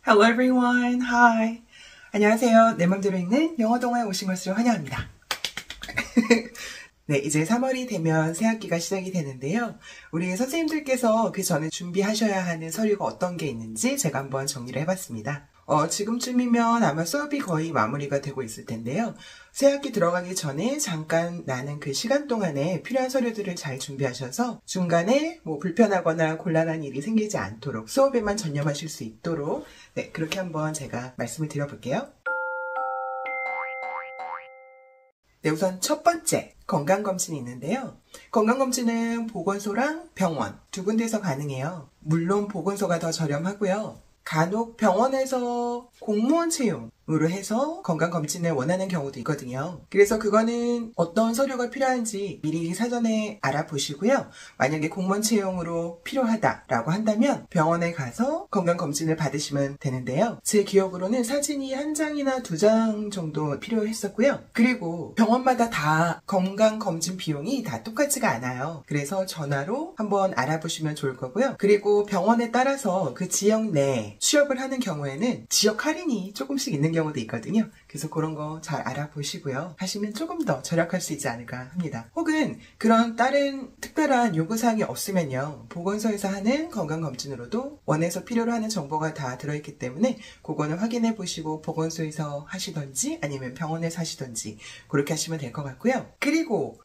Hello everyone. Hi. 안녕하세요. 내 맘대로 읽는 영어 동화에 오신 것을 환영합니다. 네, 이제 3월이 되면 새학기가 시작이 되는데요. 우리 선생님들께서 그 전에 준비하셔야 하는 서류가 어떤 게 있는지 제가 한번 정리를 해봤습니다. 지금쯤이면 아마 수업이 거의 마무리가 되고 있을 텐데요. 새학기 들어가기 전에 잠깐 나는 그 시간 동안에 필요한 서류들을 잘 준비하셔서 중간에 불편하거나 곤란한 일이 생기지 않도록 수업에만 전념하실 수 있도록 네, 그렇게 한번 제가 말씀을 드려볼게요. 네, 우선 첫 번째 건강검진이 있는데요. 건강검진은 보건소랑 병원 두 군데서 가능해요. 물론 보건소가 더 저렴하고요. 간혹 병원에서 공무원 채용으로 해서 건강검진을 원하는 경우도 있거든요. 그래서 그거는 어떤 서류가 필요한지 미리 사전에 알아보시고요. 만약에 공무원 채용으로 필요하다라고 한다면 병원에 가서 건강검진을 받으시면 되는데요. 제 기억으로는 사진이 한 장이나 두 장 정도 필요했었고요. 그리고 병원마다 다 건강검진 비용이 다 똑같지가 않아요. 그래서 전화로 한번 알아보시면 좋을 거고요. 그리고 병원에 따라서 그 지역 내에 취업을 하는 경우에는 지역 할인이 조금씩 있는 경우도 있거든요. 그래서 그런 거 잘 알아보시고요. 하시면 조금 더 절약할 수 있지 않을까 합니다. 혹은 그런 다른 특별한 요구사항이 없으면요. 보건소에서 하는 건강검진으로도 원에서 필요로 하는 정보가 다 들어있기 때문에 그거는 확인해 보시고 보건소에서 하시던지 아니면 병원에서 하시던지 그렇게 하시면 될 것 같고요. 그리고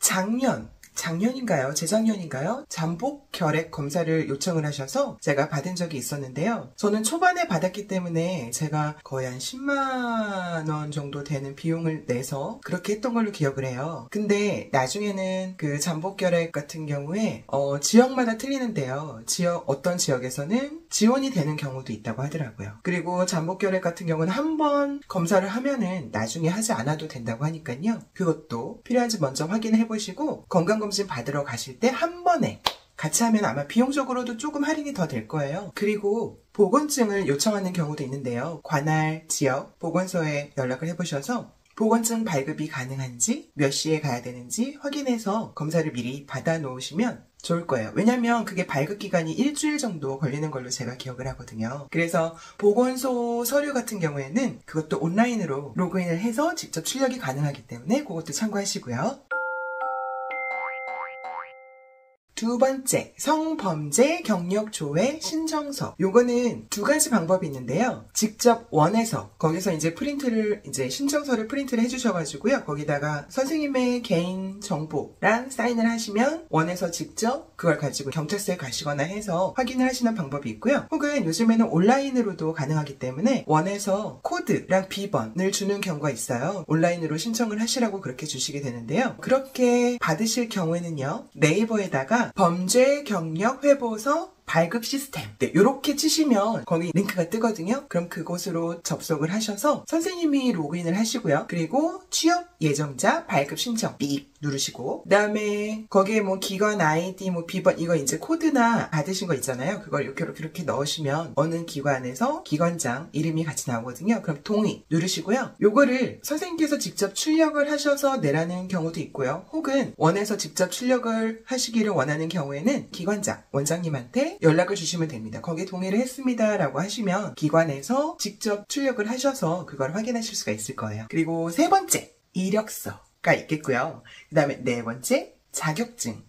작년인가요? 재작년인가요? 잠복 결핵 검사를 요청을 하셔서 제가 받은 적이 있었는데요. 저는 초반에 받았기 때문에 제가 거의 한 10만 원 정도 되는 비용을 내서 그렇게 했던 걸로 기억을 해요. 근데 나중에는 그 잠복 결핵 같은 경우에 지역마다 틀리는데요. 어떤 지역에서는 지원이 되는 경우도 있다고 하더라고요. 그리고 잠복 결핵 같은 경우는 한번 검사를 하면은 나중에 하지 않아도 된다고 하니까요. 그것도 필요한지 먼저 확인해 보시고 건강검진 받으러 가실 때 한 번에 같이 하면 아마 비용적으로도 조금 할인이 더 될 거예요. 그리고 보건증을 요청하는 경우도 있는데요. 관할 지역 보건소에 연락을 해보셔서 보건증 발급이 가능한지 몇 시에 가야 되는지 확인해서 검사를 미리 받아 놓으시면 좋을 거예요. 왜냐면 그게 발급 기간이 일주일 정도 걸리는 걸로 제가 기억을 하거든요. 그래서 보건소 서류 같은 경우에는 그것도 온라인으로 로그인을 해서 직접 출력이 가능하기 때문에 그것도 참고하시고요. 두 번째, 성범죄 경력 조회 신청서. 요거는 두 가지 방법이 있는데요. 직접 원에서 거기서 이제 신청서를 프린트를 해주셔가지고요. 거기다가 선생님의 개인 정보랑 사인을 하시면 원에서 직접 그걸 가지고 경찰서에 가시거나 해서 확인을 하시는 방법이 있고요. 혹은 요즘에는 온라인으로도 가능하기 때문에 원에서 코드랑 비번을 주는 경우가 있어요. 온라인으로 신청을 하시라고 그렇게 주시게 되는데요. 그렇게 받으실 경우에는요. 네이버에다가 범죄 경력 회보서 발급 시스템 이렇게 치시면 거기 링크가 뜨거든요. 그럼 그곳으로 접속을 하셔서 선생님이 로그인을 하시고요. 그리고 취업 예정자 발급 신청 삑 누르시고 그다음에 거기에 기관 아이디 비번 이거 이제 코드나 받으신 거 있잖아요. 그걸 이렇게 넣으시면 어느 기관에서 기관장 이름이 같이 나오거든요. 그럼 동의 누르시고요. 요거를 선생님께서 직접 출력을 하셔서 내라는 경우도 있고요. 혹은 원에서 직접 출력을 하시기를 원하는 경우에는 기관장 원장님한테 연락을 주시면 됩니다. 거기에 동의를 했습니다 라고 하시면 기관에서 직접 출력을 하셔서 그걸 확인하실 수가 있을 거예요. 그리고 세 번째, 이력서가 있겠고요. 그 다음에 네 번째, 자격증.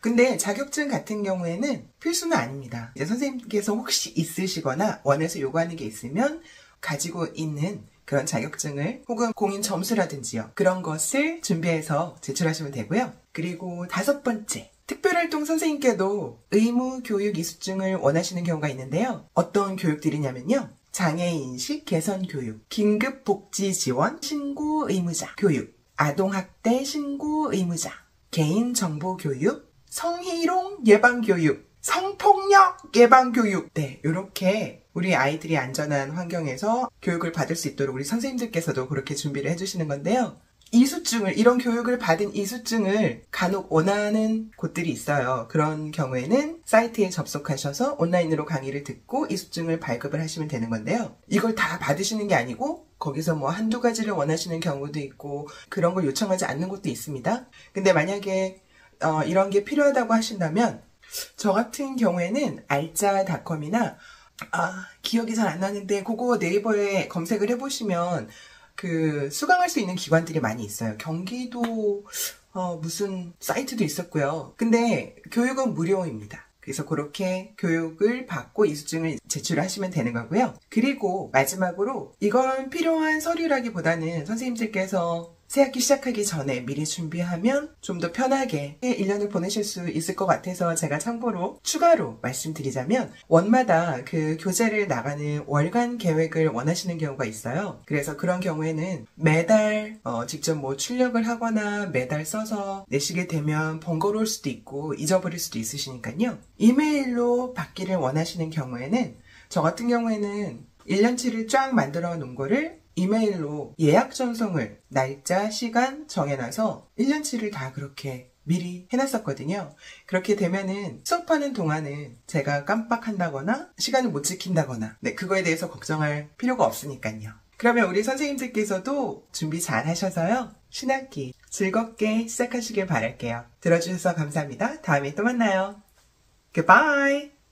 근데 자격증 같은 경우에는 필수는 아닙니다. 이제 선생님께서 혹시 있으시거나 원에서 요구하는 게 있으면 가지고 있는 그런 자격증을 혹은 공인 점수라든지요. 그런 것을 준비해서 제출하시면 되고요. 그리고 다섯 번째, 특별활동 선생님께도 의무교육 이수증을 원하시는 경우가 있는데요. 어떤 교육들이냐면요. 장애인식 개선교육, 긴급복지지원 신고 의무자 교육, 아동학대 신고 의무자, 개인정보교육, 성희롱 예방교육, 성폭력 예방교육 네, 이렇게 우리 아이들이 안전한 환경에서 교육을 받을 수 있도록 우리 선생님들께서도 그렇게 준비를 해주시는 건데요. 이런 교육을 받은 이수증을 간혹 원하는 곳들이 있어요. 그런 경우에는 사이트에 접속하셔서 온라인으로 강의를 듣고 이수증을 발급을 하시면 되는 건데요. 이걸 다 받으시는 게 아니고 거기서 한두 가지를 원하시는 경우도 있고 그런 걸 요청하지 않는 곳도 있습니다. 근데 만약에 이런 게 필요하다고 하신다면 저 같은 경우에는 알짜닷컴이나 기억이 잘 안 나는데 그거 네이버에 검색을 해보시면 수강할 수 있는 기관들이 많이 있어요. 경기도 무슨 사이트도 있었고요. 근데 교육은 무료입니다. 그래서 그렇게 교육을 받고 이수증을 제출하시면 되는 거고요. 그리고 마지막으로 이건 필요한 서류라기보다는 선생님들께서 새학기 시작하기 전에 미리 준비하면 좀 더 편하게 1년을 보내실 수 있을 것 같아서 제가 참고로 추가로 말씀드리자면 원마다 그 교재를 나가는 월간 계획을 원하시는 경우가 있어요. 그래서 그런 경우에는 매달 직접 뭐 출력을 하거나 매달 써서 내시게 되면 번거로울 수도 있고 잊어버릴 수도 있으시니까요. 이메일로 받기를 원하시는 경우에는 저 같은 경우에는 1년치를 쫙 만들어 놓은 거를 이메일로 예약 전송을 날짜, 시간 정해놔서 1년치를 다 그렇게 미리 해놨었거든요. 그렇게 되면은 수업하는 동안은 제가 깜빡한다거나 시간을 못 지킨다거나 그거에 대해서 걱정할 필요가 없으니까요. 그러면 우리 선생님들께서도 준비 잘 하셔서요. 신학기 즐겁게 시작하시길 바랄게요. 들어주셔서 감사합니다. 다음에 또 만나요. Goodbye!